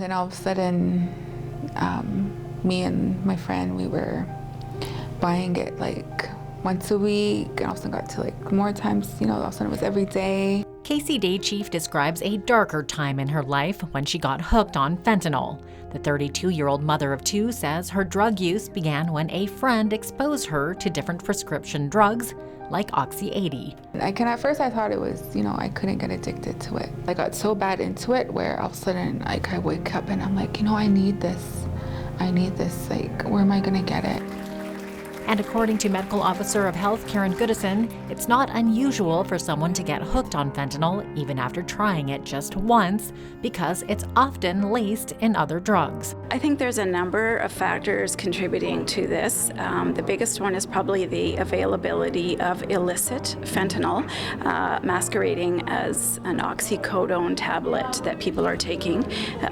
Then all of a sudden, me and my friend, we were buying it like once a week, and all of a sudden got to like more times, all of a sudden it was every day. Casey Day Chief describes a darker time in her life when she got hooked on fentanyl. The 32-year-old mother of two says her drug use began when a friend exposed her to different prescription drugs like Oxy 80. At first I thought it was, I couldn't get addicted to it. I got so bad into it where all of a sudden I wake up and I'm like, I need this. Like, where am I gonna get it? And according to Medical Officer of Health Karen Goodison, it's not unusual for someone to get hooked on fentanyl even after trying it just once because it's often laced in other drugs. I think there's a number of factors contributing to this. The biggest one is probably the availability of illicit fentanyl, masquerading as an oxycodone tablet that people are taking.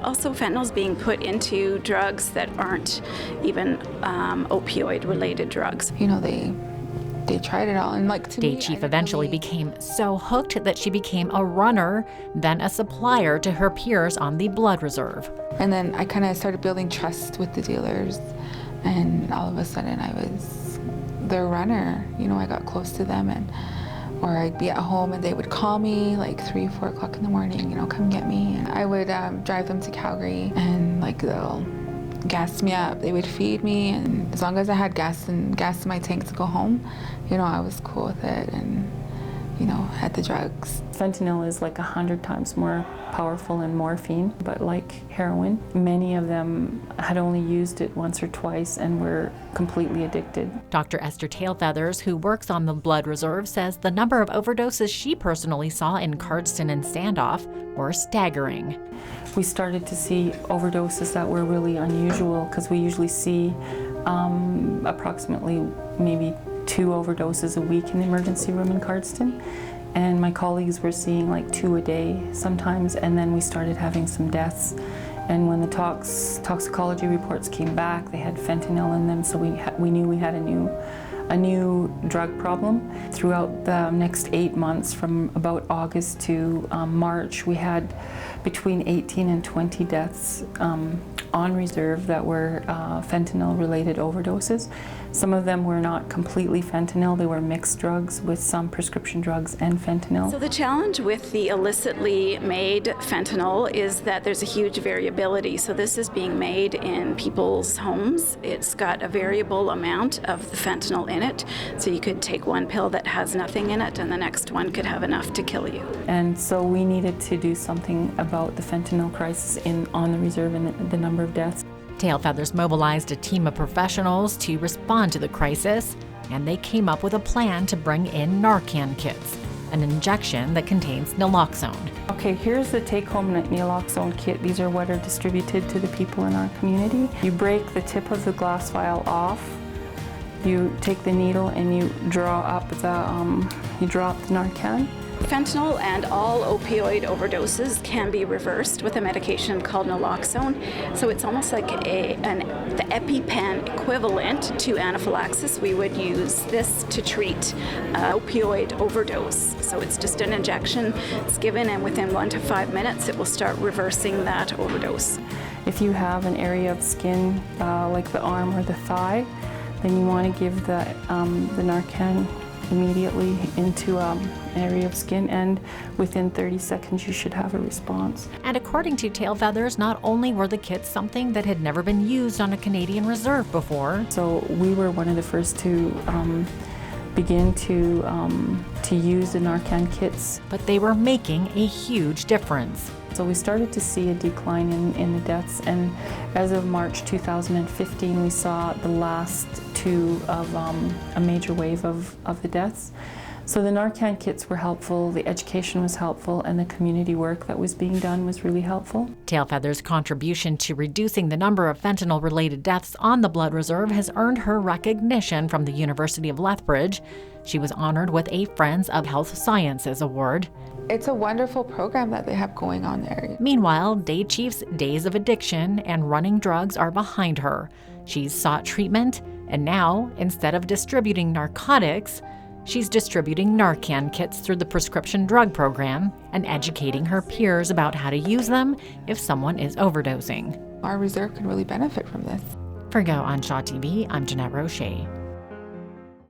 Also, fentanyl is being put into drugs that aren't even opioid-related drugs. They tried it all, and Day Chief eventually became so hooked that she became a runner, then a supplier to her peers on the blood reserve. And then I kind of started building trust with the dealers, and all of a sudden I was their runner. I got close to them, or I'd be at home and they would call me like 3, 4 o'clock in the morning, come get me. And I would drive them to Calgary, and they'll gas me up. They would feed me, and as long as I had gas in my tank to go home, I was cool with it, and had the drugs. Fentanyl is like 100 times more powerful than morphine, but like heroin, many of them had only used it once or twice and were completely addicted. Dr. Esther Tailfeathers, who works on the blood reserve, says the number of overdoses she personally saw in Cardston and Standoff were staggering. We started to see overdoses that were really unusual because we usually see approximately maybe 2 overdoses a week in the emergency room in Cardston. And my colleagues were seeing like 2 a day sometimes, and then we started having some deaths. And when the toxicology reports came back, they had fentanyl in them, so we knew we had a new drug problem. Throughout the next 8 months, from about August to March, we had between 18 and 20 deaths on reserve that were fentanyl-related overdoses. Some of them were not completely fentanyl, they were mixed drugs with some prescription drugs and fentanyl. So the challenge with the illicitly made fentanyl is that there's a huge variability. So this is being made in people's homes. It's got a variable amount of the fentanyl in it. So you could take one pill that has nothing in it and the next one could have enough to kill you. And so we needed to do something about the fentanyl crisis on the reserve and the number of deaths. Tailfeathers mobilized a team of professionals to respond to the crisis, and they came up with a plan to bring in Narcan kits, an injection that contains naloxone. Okay, here's the take-home naloxone kit. These are what are distributed to the people in our community. You break the tip of the glass vial off, you take the needle and you draw up the Narcan. Fentanyl and all opioid overdoses can be reversed with a medication called naloxone. So it's almost like the EpiPen equivalent to anaphylaxis. We would use this to treat opioid overdose. So it's just an injection. It's given, and within 1 to 5 minutes, it will start reversing that overdose. If you have an area of skin like the arm or the thigh, then you want to give the Narcan immediately into an area of skin, and within 30 seconds you should have a response. And according to Tailfeathers, not only were the kits something that had never been used on a Canadian reserve before. So we were one of the first to begin to use the Narcan kits. But they were making a huge difference. So we started to see a decline in the deaths, and as of March 2015 we saw the last 2 of a major wave of the deaths. So the Narcan kits were helpful, the education was helpful, and the community work that was being done was really helpful. Tailfeathers' contribution to reducing the number of fentanyl-related deaths on the blood reserve has earned her recognition from the University of Lethbridge. She was honored with a Friends of Health Sciences Award. It's a wonderful program that they have going on there. Meanwhile, Day Chief's days of addiction and running drugs are behind her. She's sought treatment, and now, instead of distributing narcotics, She's distributing Narcan kits through the prescription drug program and educating her peers about how to use them if someone is overdosing. Our reserve can really benefit from this. For Go on Shaw TV, I'm Jeannette Rocher.